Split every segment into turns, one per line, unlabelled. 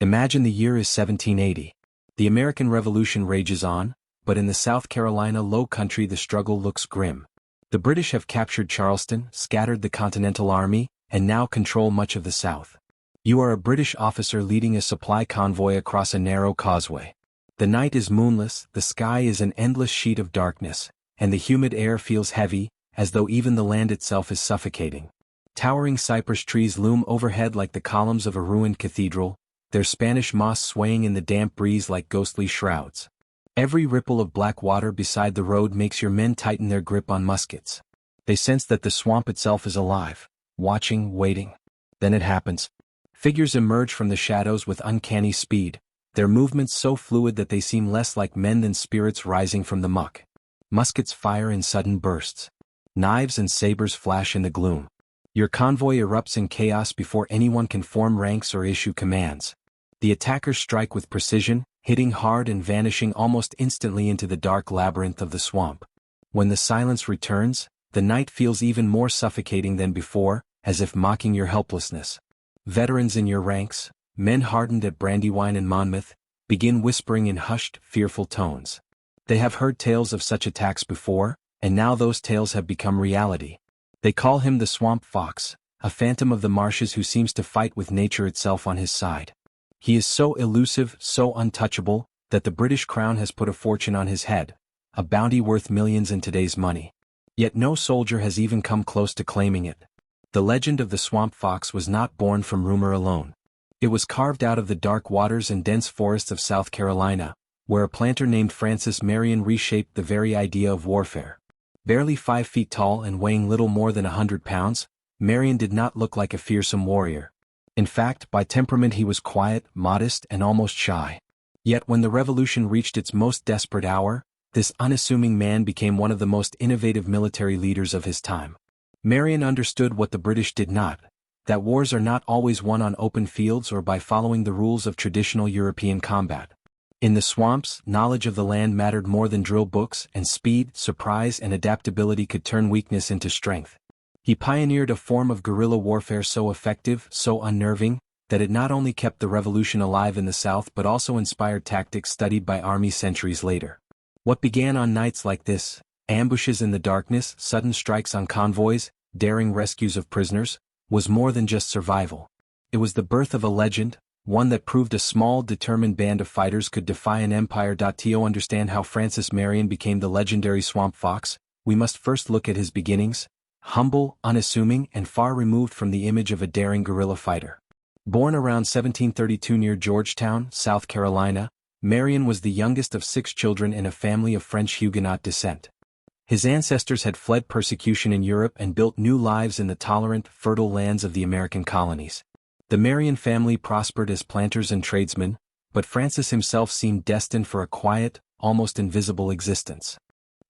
Imagine the year is 1780. The American Revolution rages on, but in the South Carolina Low Country the struggle looks grim. The British have captured Charleston, scattered the Continental Army, and now control much of the South. You are a British officer leading a supply convoy across a narrow causeway. The night is moonless, the sky is an endless sheet of darkness, and the humid air feels heavy, as though even the land itself is suffocating. Towering cypress trees loom overhead like the columns of a ruined cathedral, their Spanish moss swaying in the damp breeze like ghostly shrouds. Every ripple of black water beside the road makes your men tighten their grip on muskets. They sense that the swamp itself is alive, watching, waiting. Then it happens. Figures emerge from the shadows with uncanny speed, their movements so fluid that they seem less like men than spirits rising from the muck. Muskets fire in sudden bursts. Knives and sabers flash in the gloom. Your convoy erupts in chaos before anyone can form ranks or issue commands. The attackers strike with precision, hitting hard and vanishing almost instantly into the dark labyrinth of the swamp. When the silence returns, the night feels even more suffocating than before, as if mocking your helplessness. Veterans in your ranks, men hardened at Brandywine and Monmouth, begin whispering in hushed, fearful tones. They have heard tales of such attacks before, and now those tales have become reality. They call him the Swamp Fox, a phantom of the marshes who seems to fight with nature itself on his side. He is so elusive, so untouchable, that the British crown has put a fortune on his head, a bounty worth millions in today's money. Yet no soldier has even come close to claiming it. The legend of the Swamp Fox was not born from rumor alone. It was carved out of the dark waters and dense forests of South Carolina, where a planter named Francis Marion reshaped the very idea of warfare. Barely 5 feet tall and weighing little more than 100 pounds, Marion did not look like a fearsome warrior. In fact, by temperament he was quiet, modest, and almost shy. Yet when the revolution reached its most desperate hour, this unassuming man became one of the most innovative military leaders of his time. Marion understood what the British did not, that wars are not always won on open fields or by following the rules of traditional European combat. In the swamps, knowledge of the land mattered more than drill books, and speed, surprise, and adaptability could turn weakness into strength. He pioneered a form of guerrilla warfare so effective, so unnerving, that it not only kept the revolution alive in the South but also inspired tactics studied by armies centuries later. What began on nights like this, ambushes in the darkness, sudden strikes on convoys, daring rescues of prisoners, was more than just survival. It was the birth of a legend, one that proved a small, determined band of fighters could defy an empire. To understand how Francis Marion became the legendary Swamp Fox, we must first look at his beginnings, humble, unassuming, and far removed from the image of a daring guerrilla fighter. Born around 1732 near Georgetown, South Carolina, Marion was the youngest of 6 children in a family of French Huguenot descent. His ancestors had fled persecution in Europe and built new lives in the tolerant, fertile lands of the American colonies. The Marion family prospered as planters and tradesmen, but Francis himself seemed destined for a quiet, almost invisible existence.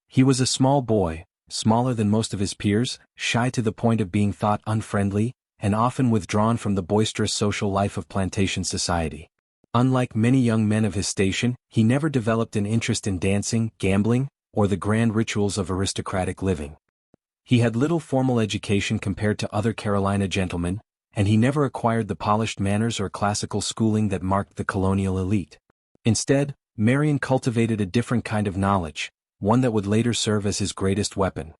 He was a small boy, smaller than most of his peers, shy to the point of being thought unfriendly, and often withdrawn from the boisterous social life of plantation society. Unlike many young men of his station, he never developed an interest in dancing, gambling, or the grand rituals of aristocratic living. He had little formal education compared to other Carolina gentlemen, and he never acquired the polished manners or classical schooling that marked the colonial elite. Instead, Marion cultivated a different kind of knowledge, one that would later serve as his greatest weapon.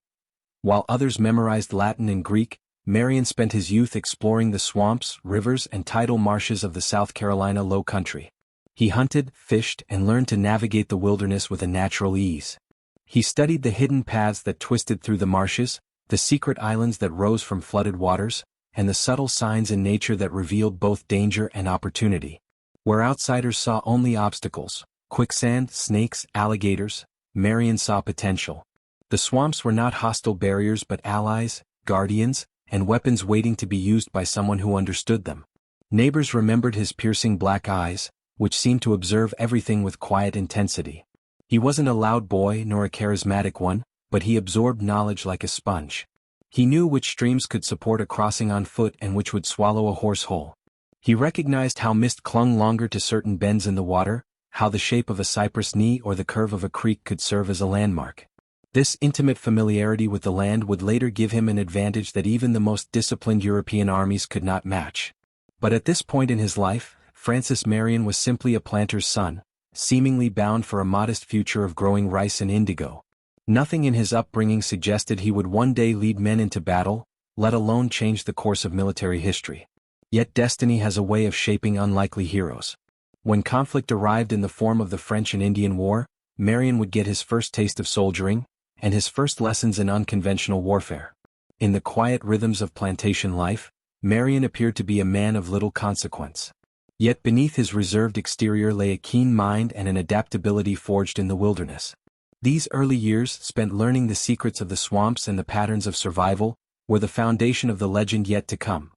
While others memorized Latin and Greek, Marion spent his youth exploring the swamps, rivers, and tidal marshes of the South Carolina Low Country. He hunted, fished, and learned to navigate the wilderness with a natural ease. He studied the hidden paths that twisted through the marshes, the secret islands that rose from flooded waters, and the subtle signs in nature that revealed both danger and opportunity. Where outsiders saw only obstacles, quicksand, snakes, alligators, Marion saw potential. The swamps were not hostile barriers but allies, guardians, and weapons waiting to be used by someone who understood them. Neighbors remembered his piercing black eyes, which seemed to observe everything with quiet intensity. He wasn't a loud boy nor a charismatic one, but he absorbed knowledge like a sponge. He knew which streams could support a crossing on foot and which would swallow a horse whole. He recognized how mist clung longer to certain bends in the water, how the shape of a cypress knee or the curve of a creek could serve as a landmark. This intimate familiarity with the land would later give him an advantage that even the most disciplined European armies could not match. But at this point in his life, Francis Marion was simply a planter's son, seemingly bound for a modest future of growing rice and indigo. Nothing in his upbringing suggested he would one day lead men into battle, let alone change the course of military history. Yet destiny has a way of shaping unlikely heroes. When conflict arrived in the form of the French and Indian War, Marion would get his first taste of soldiering, and his first lessons in unconventional warfare. In the quiet rhythms of plantation life, Marion appeared to be a man of little consequence. Yet beneath his reserved exterior lay a keen mind and an adaptability forged in the wilderness. These early years, spent learning the secrets of the swamps and the patterns of survival, were the foundation of the legend yet to come.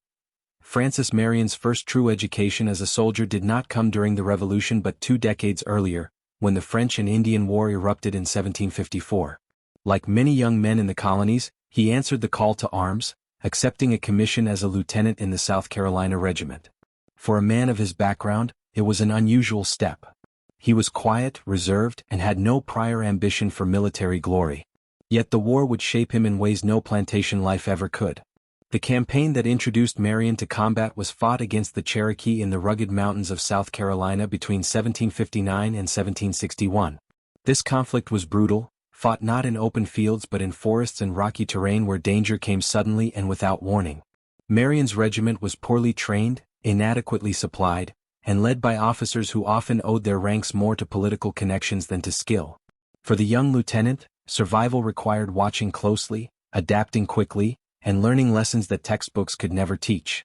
Francis Marion's first true education as a soldier did not come during the Revolution but 2 decades earlier, when the French and Indian War erupted in 1754. Like many young men in the colonies, he answered the call to arms, accepting a commission as a lieutenant in the South Carolina Regiment. For a man of his background, it was an unusual step. He was quiet, reserved, and had no prior ambition for military glory. Yet the war would shape him in ways no plantation life ever could. The campaign that introduced Marion to combat was fought against the Cherokee in the rugged mountains of South Carolina between 1759 and 1761. This conflict was brutal, fought not in open fields but in forests and rocky terrain where danger came suddenly and without warning. Marion's regiment was poorly trained, inadequately supplied, and led by officers who often owed their ranks more to political connections than to skill. For the young lieutenant, survival required watching closely, adapting quickly, and learning lessons that textbooks could never teach.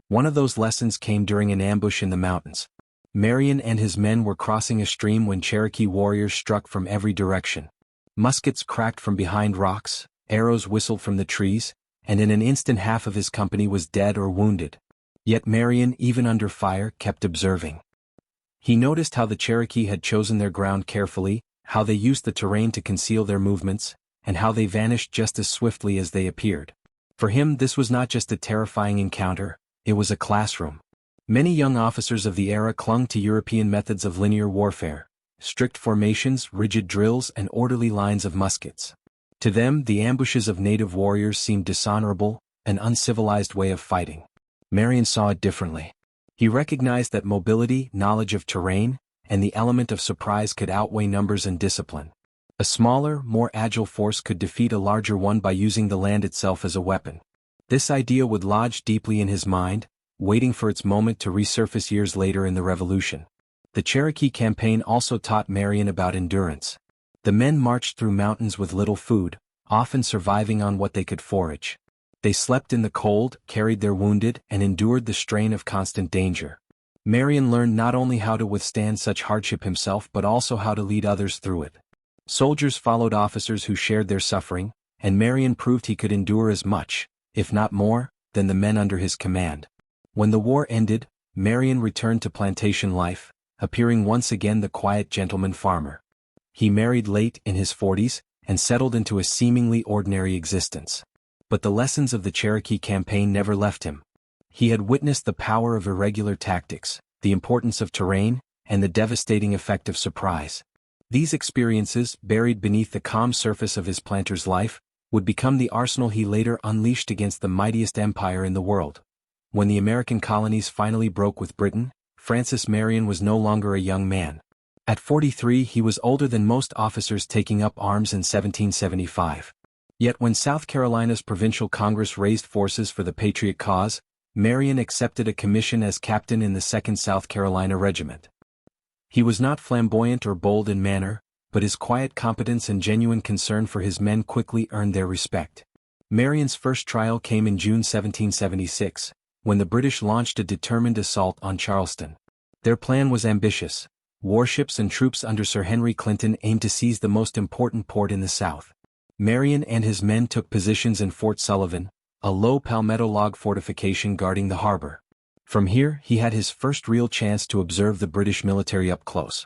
One of those lessons came during an ambush in the mountains. Marion and his men were crossing a stream when Cherokee warriors struck from every direction. Muskets cracked from behind rocks, arrows whistled from the trees, and in an instant half of his company was dead or wounded. Yet Marion, even under fire, kept observing. He noticed how the Cherokee had chosen their ground carefully, how they used the terrain to conceal their movements, and how they vanished just as swiftly as they appeared. For him, this was not just a terrifying encounter, it was a classroom. Many young officers of the era clung to European methods of linear warfare, strict formations, rigid drills, and orderly lines of muskets. To them, the ambushes of native warriors seemed dishonorable, an uncivilized way of fighting. Marion saw it differently. He recognized that mobility, knowledge of terrain, and the element of surprise could outweigh numbers and discipline. A smaller, more agile force could defeat a larger one by using the land itself as a weapon. This idea would lodge deeply in his mind, waiting for its moment to resurface years later in the Revolution. The Cherokee campaign also taught Marion about endurance. The men marched through mountains with little food, often surviving on what they could forage. They slept in the cold, carried their wounded, and endured the strain of constant danger. Marion learned not only how to withstand such hardship himself but also how to lead others through it. Soldiers followed officers who shared their suffering, and Marion proved he could endure as much, if not more, than the men under his command. When the war ended, Marion returned to plantation life, appearing once again the quiet gentleman farmer. He married late in his 40s, and settled into a seemingly ordinary existence. But the lessons of the Cherokee campaign never left him. He had witnessed the power of irregular tactics, the importance of terrain, and the devastating effect of surprise. These experiences, buried beneath the calm surface of his planter's life, would become the arsenal he later unleashed against the mightiest empire in the world. When the American colonies finally broke with Britain, Francis Marion was no longer a young man. At 43, he was older than most officers taking up arms in 1775. Yet when South Carolina's Provincial Congress raised forces for the Patriot cause, Marion accepted a commission as captain in the 2nd South Carolina Regiment. He was not flamboyant or bold in manner, but his quiet competence and genuine concern for his men quickly earned their respect. Marion's first trial came in June 1776, when the British launched a determined assault on Charleston. Their plan was ambitious. Warships and troops under Sir Henry Clinton aimed to seize the most important port in the South. Marion and his men took positions in Fort Sullivan, a low palmetto log fortification guarding the harbor. From here, he had his first real chance to observe the British military up close.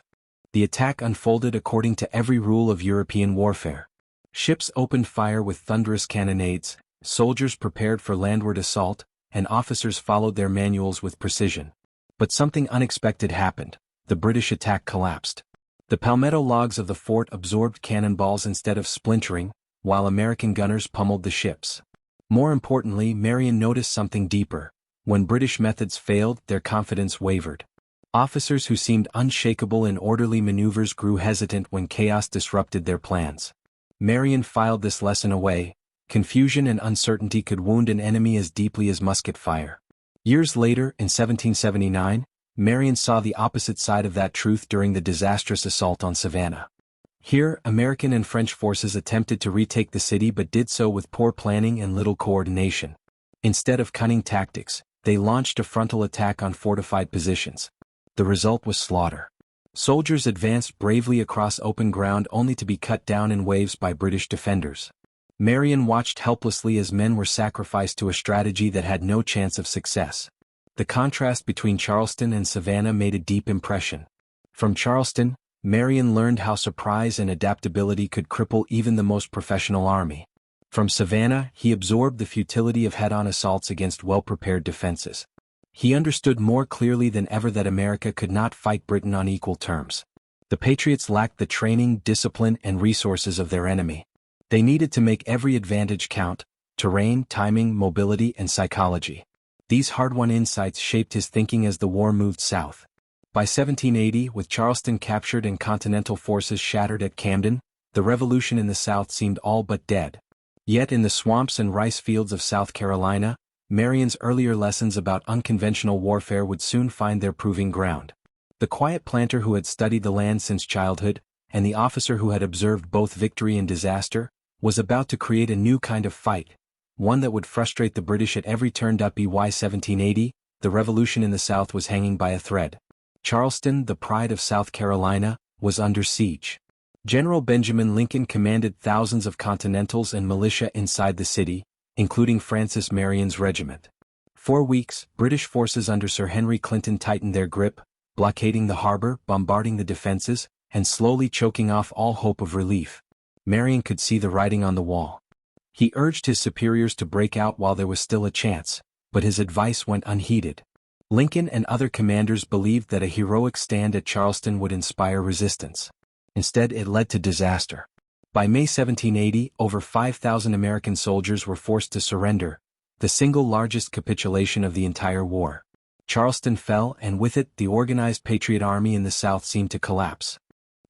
The attack unfolded according to every rule of European warfare. Ships opened fire with thunderous cannonades, soldiers prepared for landward assault, and officers followed their manuals with precision. But something unexpected happened. The British attack collapsed. The palmetto logs of the fort absorbed cannonballs instead of splintering, while American gunners pummeled the ships. More importantly, Marion noticed something deeper. When British methods failed, their confidence wavered. Officers who seemed unshakable in orderly maneuvers grew hesitant when chaos disrupted their plans. Marion filed this lesson away: confusion and uncertainty could wound an enemy as deeply as musket fire. Years later, in 1779, Marion saw the opposite side of that truth during the disastrous assault on Savannah. Here, American and French forces attempted to retake the city but did so with poor planning and little coordination. Instead of cunning tactics, they launched a frontal attack on fortified positions. The result was slaughter. Soldiers advanced bravely across open ground only to be cut down in waves by British defenders. Marion watched helplessly as men were sacrificed to a strategy that had no chance of success. The contrast between Charleston and Savannah made a deep impression. From Charleston, Marion learned how surprise and adaptability could cripple even the most professional army. From Savannah, he absorbed the futility of head-on assaults against well-prepared defenses. He understood more clearly than ever that America could not fight Britain on equal terms. The Patriots lacked the training, discipline, and resources of their enemy. They needed to make every advantage count: terrain, timing, mobility, and psychology. These hard-won insights shaped his thinking as the war moved south. By 1780, with Charleston captured and Continental forces shattered at Camden, the Revolution in the South seemed all but dead. Yet in the swamps and rice fields of South Carolina, Marion's earlier lessons about unconventional warfare would soon find their proving ground. The quiet planter who had studied the land since childhood, and the officer who had observed both victory and disaster, was about to create a new kind of fight, one that would frustrate the British at every turn. By 1780, the Revolution in the South was hanging by a thread. Charleston, the pride of South Carolina, was under siege. General Benjamin Lincoln commanded thousands of Continentals and militia inside the city, including Francis Marion's regiment. For weeks, British forces under Sir Henry Clinton tightened their grip, blockading the harbor, bombarding the defenses, and slowly choking off all hope of relief. Marion could see the writing on the wall. He urged his superiors to break out while there was still a chance, but his advice went unheeded. Lincoln and other commanders believed that a heroic stand at Charleston would inspire resistance. Instead, it led to disaster. By May 1780, over 5,000 American soldiers were forced to surrender, the single largest capitulation of the entire war. Charleston fell, and with it, the organized Patriot Army in the South seemed to collapse.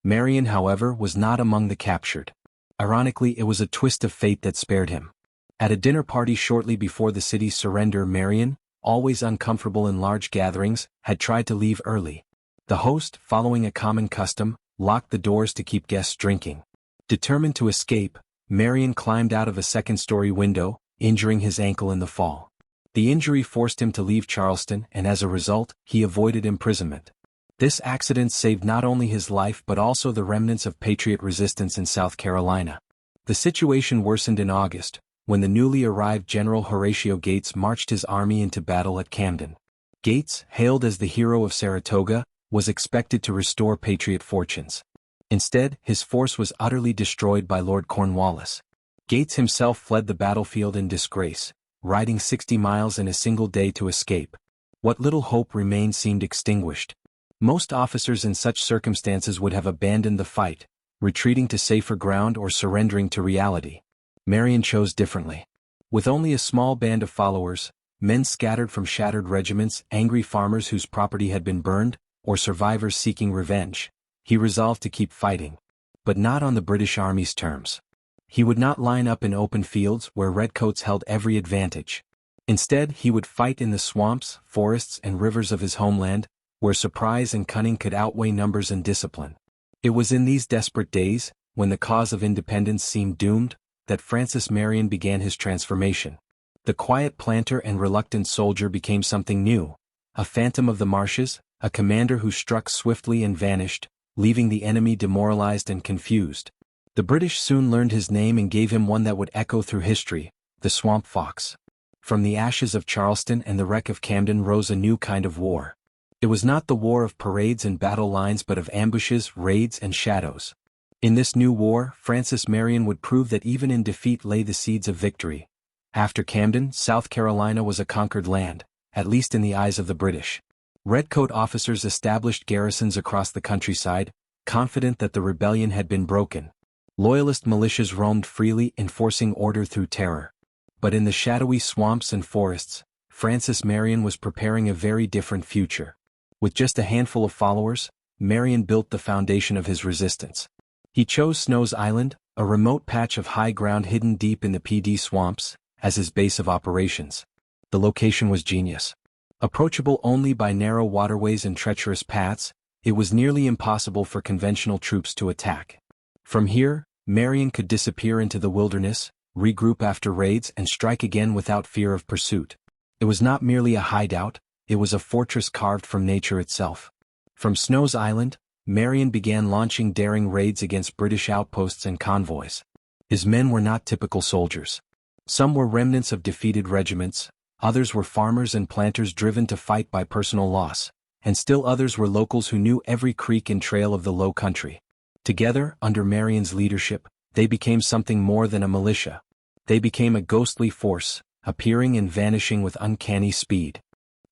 Marion, however, was not among the captured. Ironically, it was a twist of fate that spared him. At a dinner party shortly before the city's surrender, Marion, always uncomfortable in large gatherings, had tried to leave early. The host, following a common custom, locked the doors to keep guests drinking. Determined to escape, Marion climbed out of a second-story window, injuring his ankle in the fall. The injury forced him to leave Charleston, and as a result, he avoided imprisonment. This accident saved not only his life but also the remnants of Patriot resistance in South Carolina. The situation worsened in August, when the newly arrived General Horatio Gates marched his army into battle at Camden. Gates, hailed as the hero of Saratoga, was expected to restore Patriot fortunes. Instead, his force was utterly destroyed by Lord Cornwallis. Gates himself fled the battlefield in disgrace, riding 60 miles in a single day to escape. What little hope remained seemed extinguished. Most officers in such circumstances would have abandoned the fight, retreating to safer ground or surrendering to reality. Marion chose differently. With only a small band of followers, men scattered from shattered regiments, angry farmers whose property had been burned, or survivors seeking revenge, he resolved to keep fighting. But not on the British Army's terms. He would not line up in open fields where redcoats held every advantage. Instead, he would fight in the swamps, forests, and rivers of his homeland, where surprise and cunning could outweigh numbers and discipline. It was in these desperate days, when the cause of independence seemed doomed, that Francis Marion began his transformation. The quiet planter and reluctant soldier became something new, a phantom of the marshes, a commander who struck swiftly and vanished, leaving the enemy demoralized and confused. The British soon learned his name and gave him one that would echo through history: the Swamp Fox. From the ashes of Charleston and the wreck of Camden rose a new kind of war. It was not the war of parades and battle lines but of ambushes, raids, and shadows. In this new war, Francis Marion would prove that even in defeat lay the seeds of victory. After Camden, South Carolina was a conquered land, at least in the eyes of the British. Redcoat officers established garrisons across the countryside, confident that the rebellion had been broken. Loyalist militias roamed freely, enforcing order through terror. But in the shadowy swamps and forests, Francis Marion was preparing a very different future. With just a handful of followers, Marion built the foundation of his resistance. He chose Snow's Island, a remote patch of high ground hidden deep in the PD swamps, as his base of operations. The location was genius. Approachable only by narrow waterways and treacherous paths, it was nearly impossible for conventional troops to attack. From here, Marion could disappear into the wilderness, regroup after raids and strike again without fear of pursuit. It was not merely a hideout, it was a fortress carved from nature itself. From Snow's Island, Marion began launching daring raids against British outposts and convoys. His men were not typical soldiers. Some were remnants of defeated regiments, others were farmers and planters driven to fight by personal loss, and still others were locals who knew every creek and trail of the Low Country. Together, under Marion's leadership, they became something more than a militia. They became a ghostly force, appearing and vanishing with uncanny speed.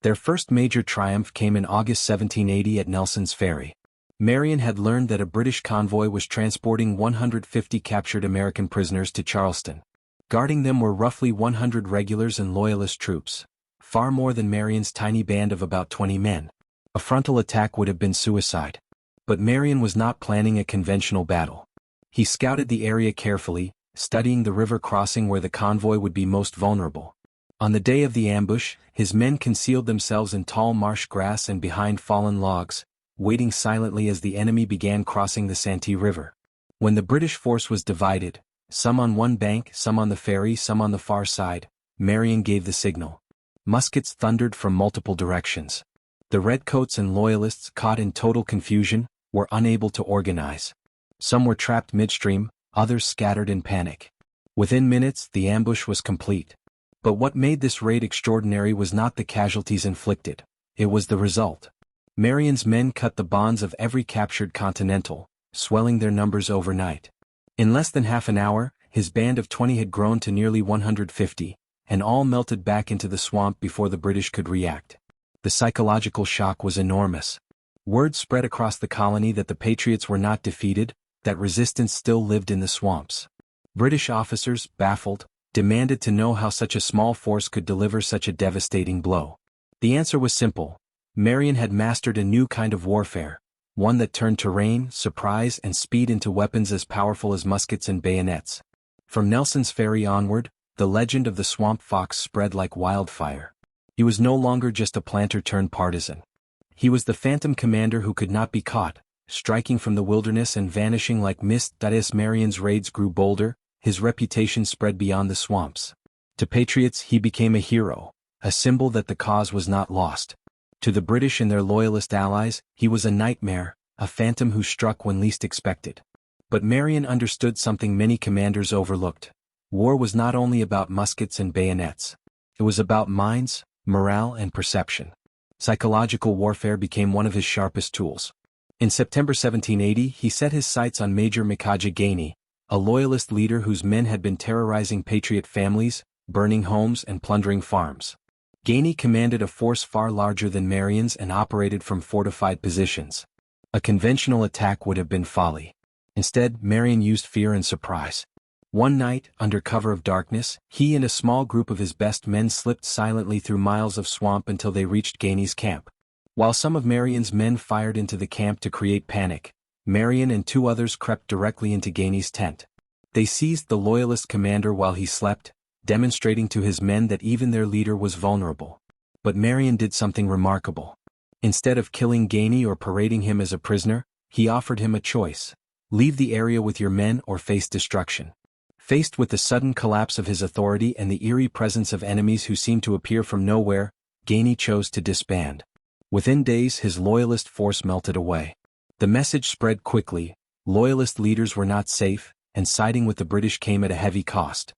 Their first major triumph came in August 1780 at Nelson's Ferry. Marion had learned that a British convoy was transporting 150 captured American prisoners to Charleston. Guarding them were roughly 100 regulars and loyalist troops, far more than Marion's tiny band of about 20 men. A frontal attack would have been suicide. But Marion was not planning a conventional battle. He scouted the area carefully, studying the river crossing where the convoy would be most vulnerable. On the day of the ambush, his men concealed themselves in tall marsh grass and behind fallen logs, waiting silently as the enemy began crossing the Santee River. When the British force was divided, some on one bank, some on the ferry, some on the far side, Marion gave the signal. Muskets thundered from multiple directions. The redcoats and loyalists, caught in total confusion, were unable to organize. Some were trapped midstream, others scattered in panic. Within minutes, the ambush was complete. But what made this raid extraordinary was not the casualties inflicted. It was the result. Marion's men cut the bonds of every captured Continental, swelling their numbers overnight. In less than half an hour, his band of 20 had grown to nearly 150, and all melted back into the swamp before the British could react. The psychological shock was enormous. Word spread across the colony that the Patriots were not defeated, that resistance still lived in the swamps. British officers, baffled, demanded to know how such a small force could deliver such a devastating blow. The answer was simple. Marion had mastered a new kind of warfare, one that turned terrain, surprise, and speed into weapons as powerful as muskets and bayonets. From Nelson's Ferry onward, the legend of the Swamp Fox spread like wildfire. He was no longer just a planter turned partisan. He was the phantom commander who could not be caught, striking from the wilderness and vanishing like mist. As Marion's raids grew bolder, his reputation spread beyond the swamps. To patriots he became a hero, a symbol that the cause was not lost. To the British and their loyalist allies, he was a nightmare, a phantom who struck when least expected. But Marion understood something many commanders overlooked. War was not only about muskets and bayonets. It was about minds, morale, and perception. Psychological warfare became one of his sharpest tools. In September 1780, he set his sights on Major Mikaja Gainey, a loyalist leader whose men had been terrorizing Patriot families, burning homes and plundering farms. Gainey commanded a force far larger than Marion's and operated from fortified positions. A conventional attack would have been folly. Instead, Marion used fear and surprise. One night, under cover of darkness, he and a small group of his best men slipped silently through miles of swamp until they reached Gainey's camp. While some of Marion's men fired into the camp to create panic, Marion and two others crept directly into Gainey's tent. They seized the loyalist commander while he slept, demonstrating to his men that even their leader was vulnerable. But Marion did something remarkable. Instead of killing Gainey or parading him as a prisoner, he offered him a choice: leave the area with your men or face destruction. Faced with the sudden collapse of his authority and the eerie presence of enemies who seemed to appear from nowhere, Gainey chose to disband. Within days his loyalist force melted away. The message spread quickly: loyalist leaders were not safe, and siding with the British came at a heavy cost.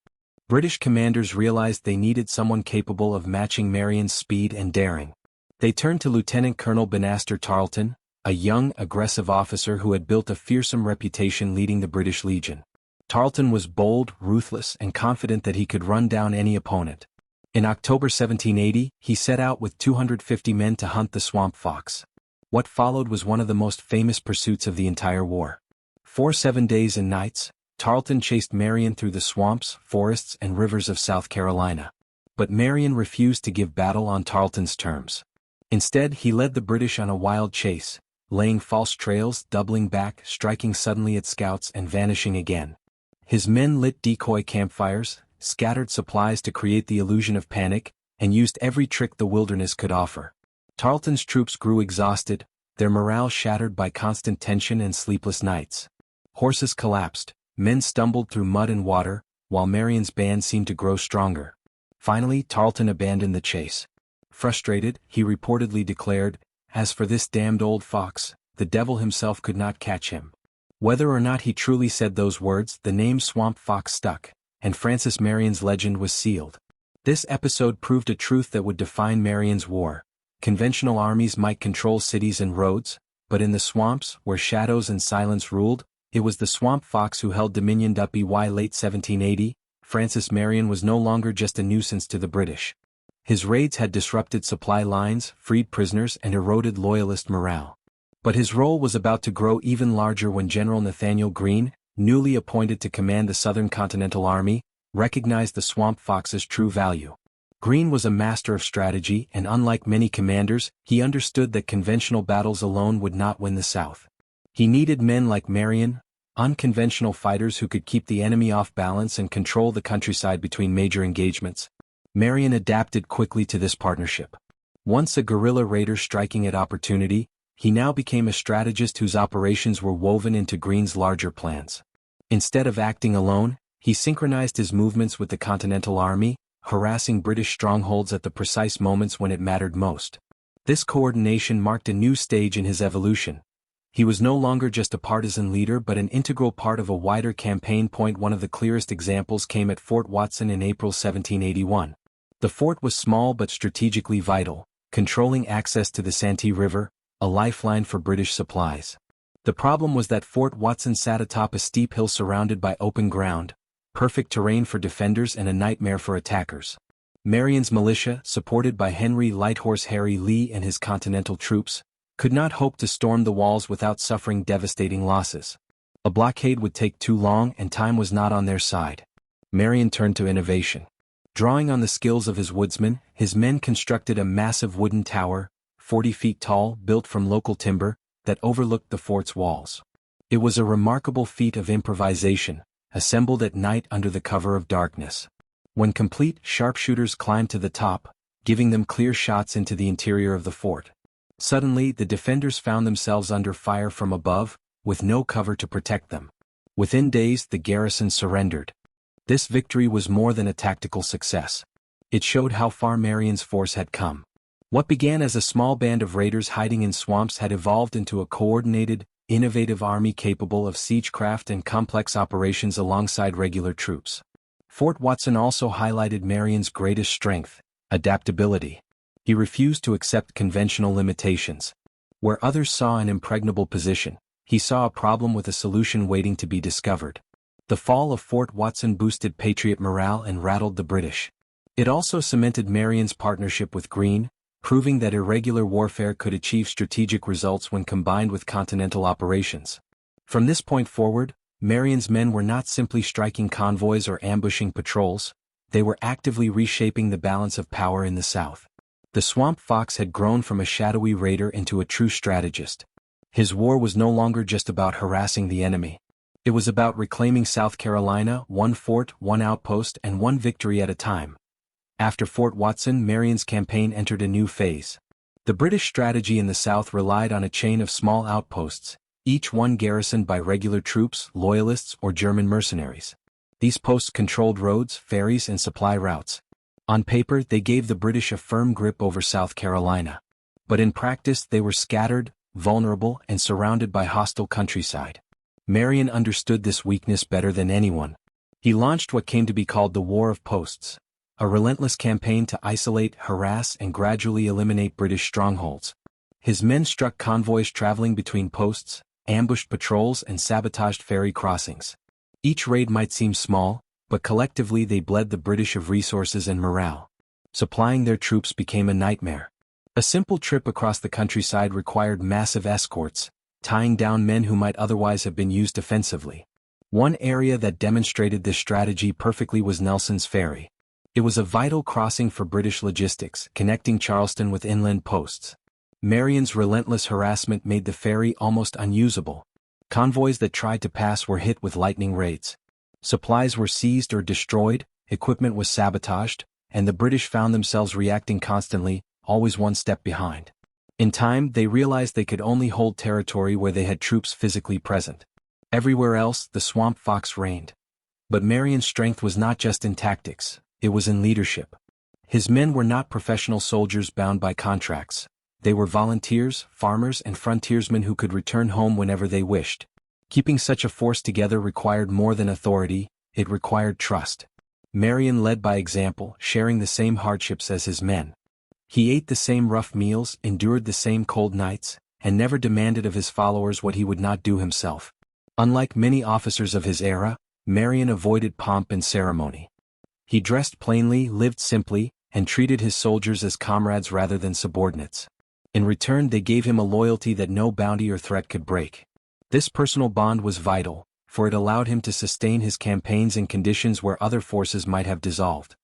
British commanders realized they needed someone capable of matching Marion's speed and daring. They turned to Lieutenant Colonel Banastre Tarleton, a young, aggressive officer who had built a fearsome reputation leading the British Legion. Tarleton was bold, ruthless, and confident that he could run down any opponent. In October 1780, he set out with 250 men to hunt the swamp fox. What followed was one of the most famous pursuits of the entire war. For 7 days and nights, Tarleton chased Marion through the swamps, forests, and rivers of South Carolina. But Marion refused to give battle on Tarleton's terms. Instead, he led the British on a wild chase, laying false trails, doubling back, striking suddenly at scouts and vanishing again. His men lit decoy campfires, scattered supplies to create the illusion of panic, and used every trick the wilderness could offer. Tarleton's troops grew exhausted, their morale shattered by constant tension and sleepless nights. Horses collapsed, men stumbled through mud and water, while Marion's band seemed to grow stronger. Finally, Tarleton abandoned the chase. Frustrated, he reportedly declared, "As for this damned old fox, the devil himself could not catch him." Whether or not he truly said those words, the name Swamp Fox stuck, and Francis Marion's legend was sealed. This episode proved a truth that would define Marion's war. Conventional armies might control cities and roads, but in the swamps, where shadows and silence ruled, it was the Swamp Fox who held dominion. By late 1780, Francis Marion was no longer just a nuisance to the British. His raids had disrupted supply lines, freed prisoners, and eroded Loyalist morale. But his role was about to grow even larger when General Nathaniel Greene, newly appointed to command the Southern Continental Army, recognized the Swamp Fox's true value. Greene was a master of strategy, and unlike many commanders, he understood that conventional battles alone would not win the South. He needed men like Marion, unconventional fighters who could keep the enemy off balance and control the countryside between major engagements. Marion adapted quickly to this partnership. Once a guerrilla raider striking at opportunity, he now became a strategist whose operations were woven into Greene's larger plans. Instead of acting alone, he synchronized his movements with the Continental Army, harassing British strongholds at the precise moments when it mattered most. This coordination marked a new stage in his evolution. He was no longer just a partisan leader but an integral part of a wider campaign. One of the clearest examples came at Fort Watson in April 1781. The fort was small but strategically vital, controlling access to the Santee River, a lifeline for British supplies. The problem was that Fort Watson sat atop a steep hill surrounded by open ground, perfect terrain for defenders and a nightmare for attackers. Marion's militia, supported by Henry Lighthorse Harry Lee and his Continental troops, could not hope to storm the walls without suffering devastating losses. A blockade would take too long and time was not on their side. Marion turned to innovation. Drawing on the skills of his woodsmen, his men constructed a massive wooden tower, 40 feet tall, built from local timber, that overlooked the fort's walls. It was a remarkable feat of improvisation, assembled at night under the cover of darkness. When complete, sharpshooters climbed to the top, giving them clear shots into the interior of the fort. Suddenly, the defenders found themselves under fire from above, with no cover to protect them. Within days, the garrison surrendered. This victory was more than a tactical success. It showed how far Marion's force had come. What began as a small band of raiders hiding in swamps had evolved into a coordinated, innovative army capable of siegecraft and complex operations alongside regular troops. Fort Watson also highlighted Marion's greatest strength, adaptability. He refused to accept conventional limitations. Where others saw an impregnable position, he saw a problem with a solution waiting to be discovered. The fall of Fort Watson boosted Patriot morale and rattled the British. It also cemented Marion's partnership with Greene, proving that irregular warfare could achieve strategic results when combined with continental operations. From this point forward, Marion's men were not simply striking convoys or ambushing patrols, they were actively reshaping the balance of power in the South. The Swamp Fox had grown from a shadowy raider into a true strategist. His war was no longer just about harassing the enemy. It was about reclaiming South Carolina, one fort, one outpost, and one victory at a time. After Fort Watson, Marion's campaign entered a new phase. The British strategy in the South relied on a chain of small outposts, each one garrisoned by regular troops, loyalists, or German mercenaries. These posts controlled roads, ferries, and supply routes. On paper, they gave the British a firm grip over South Carolina. But in practice, they were scattered, vulnerable, and surrounded by hostile countryside. Marion understood this weakness better than anyone. He launched what came to be called the War of Posts, a relentless campaign to isolate, harass, and gradually eliminate British strongholds. His men struck convoys traveling between posts, ambushed patrols, and sabotaged ferry crossings. Each raid might seem small, but collectively they bled the British of resources and morale. Supplying their troops became a nightmare. A simple trip across the countryside required massive escorts, tying down men who might otherwise have been used defensively. One area that demonstrated this strategy perfectly was Nelson's Ferry. It was a vital crossing for British logistics, connecting Charleston with inland posts. Marion's relentless harassment made the ferry almost unusable. Convoys that tried to pass were hit with lightning raids. Supplies were seized or destroyed, equipment was sabotaged, and the British found themselves reacting constantly, always one step behind. In time, they realized they could only hold territory where they had troops physically present. Everywhere else, the swamp fox reigned. But Marion's strength was not just in tactics, it was in leadership. His men were not professional soldiers bound by contracts. They were volunteers, farmers, and frontiersmen who could return home whenever they wished. Keeping such a force together required more than authority, it required trust. Marion led by example, sharing the same hardships as his men. He ate the same rough meals, endured the same cold nights, and never demanded of his followers what he would not do himself. Unlike many officers of his era, Marion avoided pomp and ceremony. He dressed plainly, lived simply, and treated his soldiers as comrades rather than subordinates. In return, they gave him a loyalty that no bounty or threat could break. This personal bond was vital, for it allowed him to sustain his campaigns in conditions where other forces might have dissolved.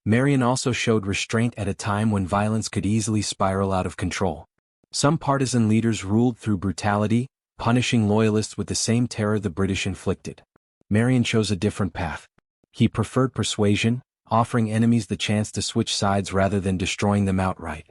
Marion also showed restraint at a time when violence could easily spiral out of control. Some partisan leaders ruled through brutality, punishing loyalists with the same terror the British inflicted. Marion chose a different path. He preferred persuasion, offering enemies the chance to switch sides rather than destroying them outright.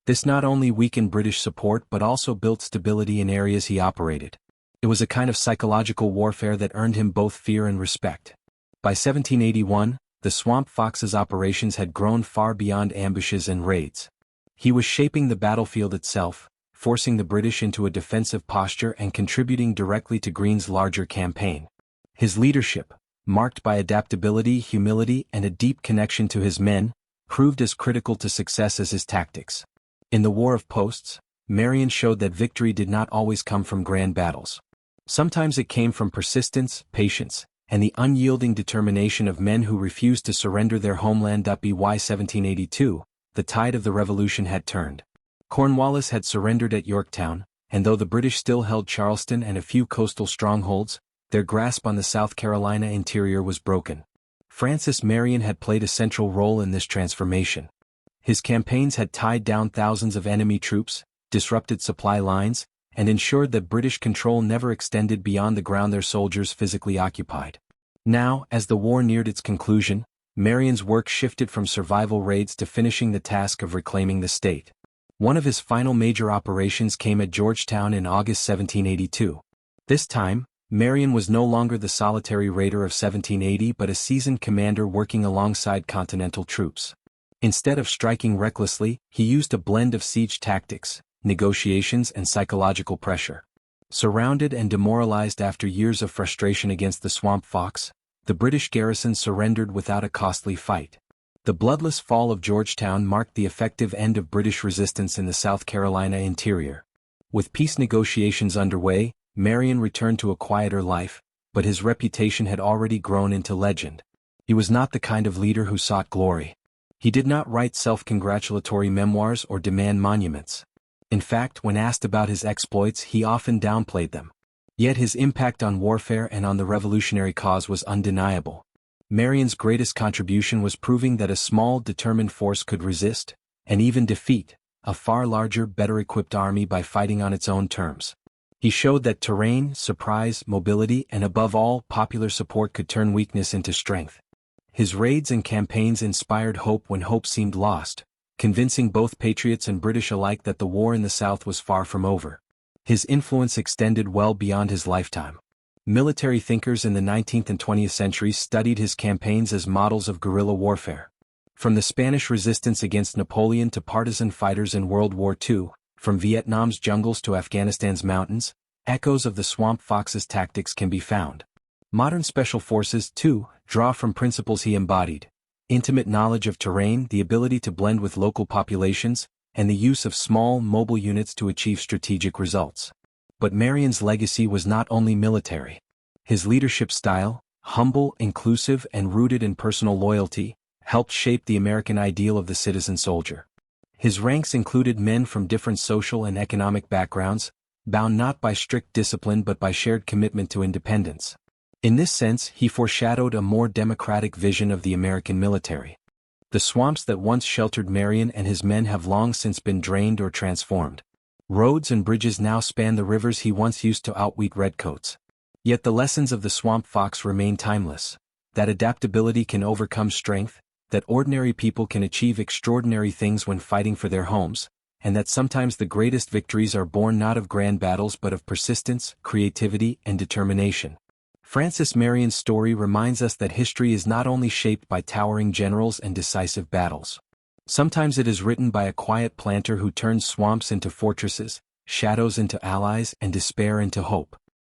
This not only weakened British support but also built stability in areas he operated. It was a kind of psychological warfare that earned him both fear and respect. By 1781, the Swamp Fox's operations had grown far beyond ambushes and raids. He was shaping the battlefield itself, forcing the British into a defensive posture and contributing directly to Greene's larger campaign. His leadership, marked by adaptability, humility, and a deep connection to his men, proved as critical to success as his tactics. In the War of Posts, Marion showed that victory did not always come from grand battles. Sometimes it came from persistence, patience, and the unyielding determination of men who refused to surrender their homeland. By 1782, the tide of the Revolution had turned. Cornwallis had surrendered at Yorktown, and though the British still held Charleston and a few coastal strongholds, their grasp on the South Carolina interior was broken. Francis Marion had played a central role in this transformation. His campaigns had tied down thousands of enemy troops, disrupted supply lines, and ensured that British control never extended beyond the ground their soldiers physically occupied. Now, as the war neared its conclusion, Marion's work shifted from survival raids to finishing the task of reclaiming the state. One of his final major operations came at Georgetown in August 1782. This time, Marion was no longer the solitary raider of 1780 but a seasoned commander working alongside Continental troops. Instead of striking recklessly, he used a blend of siege tactics, negotiations, and psychological pressure. Surrounded and demoralized after years of frustration against the Swamp Fox, the British garrison surrendered without a costly fight. The bloodless fall of Georgetown marked the effective end of British resistance in the South Carolina interior. With peace negotiations underway, Marion returned to a quieter life, but his reputation had already grown into legend. He was not the kind of leader who sought glory. He did not write self-congratulatory memoirs or demand monuments. In fact, when asked about his exploits, he often downplayed them. Yet his impact on warfare and on the revolutionary cause was undeniable. Marion's greatest contribution was proving that a small, determined force could resist, and even defeat, a far larger, better-equipped army by fighting on its own terms. He showed that terrain, surprise, mobility, and above all, popular support could turn weakness into strength. His raids and campaigns inspired hope when hope seemed lost, convincing both patriots and British alike that the war in the South was far from over. His influence extended well beyond his lifetime. Military thinkers in the 19th and 20th centuries studied his campaigns as models of guerrilla warfare. From the Spanish resistance against Napoleon to partisan fighters in World War II, from Vietnam's jungles to Afghanistan's mountains, echoes of the Swamp Fox's tactics can be found. Modern special forces, too, draw from principles he embodied: intimate knowledge of terrain, the ability to blend with local populations, and the use of small, mobile units to achieve strategic results. But Marion's legacy was not only military. His leadership style, humble, inclusive, and rooted in personal loyalty, helped shape the American ideal of the citizen soldier. His ranks included men from different social and economic backgrounds, bound not by strict discipline but by shared commitment to independence. In this sense, he foreshadowed a more democratic vision of the American military. The swamps that once sheltered Marion and his men have long since been drained or transformed. Roads and bridges now span the rivers he once used to outwit redcoats. Yet the lessons of the swamp fox remain timeless. That adaptability can overcome strength, that ordinary people can achieve extraordinary things when fighting for their homes, and that sometimes the greatest victories are born not of grand battles but of persistence, creativity, and determination. Francis Marion's story reminds us that history is not only shaped by towering generals and decisive battles. Sometimes it is written by a quiet planter who turns swamps into fortresses, shadows into allies, and despair into hope.